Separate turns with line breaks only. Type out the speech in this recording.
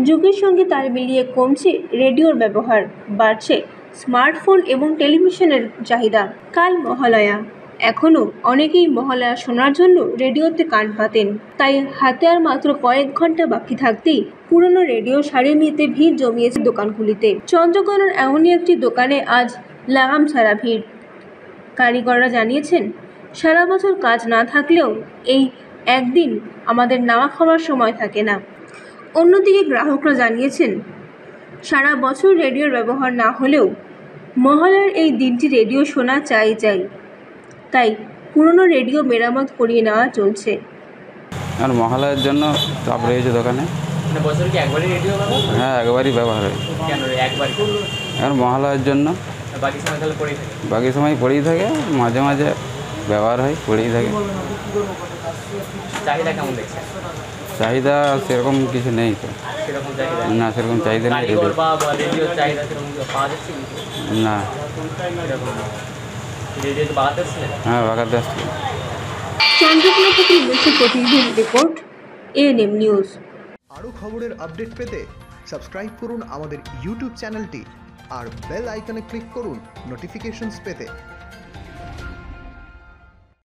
যুগের সঙ্গে তাল মিলিয়ে কমছে রেডিওর ব্যবহার, বাড়ছে স্মার্টফোন এবং টেলিভিশনের চাহিদা। কাল মহালয়া, এখনও অনেকেই মহালয়া শোনার জন্য রেডিওতে কান পাতেন। তাই হাতে আর মাত্র কয়েক ঘন্টা বাকি থাকতেই পুরনো রেডিও সারিয়ে নিতে ভিড় জমিয়েছে দোকানগুলিতে। চন্দ্রকোনার এমনই একটি দোকানে আজ লাগাম ছাড়া ভিড়। কারিগররা জানিয়েছেন, সারা বছর কাজ না থাকলেও এই একদিন আমাদের নাওয়া খাওয়ার সময় থাকে না। অন্যদিকে গ্রাহকরা জানিয়েছেন, সারা বছর রেডিওর ব্যবহার না হলেও মহালয়ার এই দিনটি রেডিও শোনা চাই। তাই পুরনো রেডিও মেরামত করিয়ে নেওয়া চলছে।
আর মহালয়ার জন্য চাপ রয়েছে দোকানে।
বছর কি একবারই রেডিও ব্যবহার?
হ্যাঁ, একবারই ব্যবহার হয়।
কেন একবারই?
আর মহালয়ার জন্য।
বাকি সময় তাহলে পড়েই থাকে?
বাকি সময় পড়েই থাকে, মাঝে মাঝে ব্যবহার হয়, পড়েই থাকে।
চাহিদা কেমন দেখছে?
চাহিদা সেরকম কিছু নেই তো।
সেরকম চাহিদা
না, সেরকম চাহিদা নেই রেডিও।
রেডিওর চাহিদা সেরকম পাওয়া যাচ্ছে
না।
রেডিও তো বাগাতে আসছে?
হ্যাঁ, বাগাতে আসছে।
চন্দ্রকোনা থেকে প্রতিনিধির রিপোর্ট, ANM নিউজ।
আরও খবরের আপডেট পেতে সাবস্ক্রাইব করুন আমাদের ইউটিউব চ্যানেলটি আর বেল আইকনে ক্লিক করুন নোটিফিকেশনস পেতে।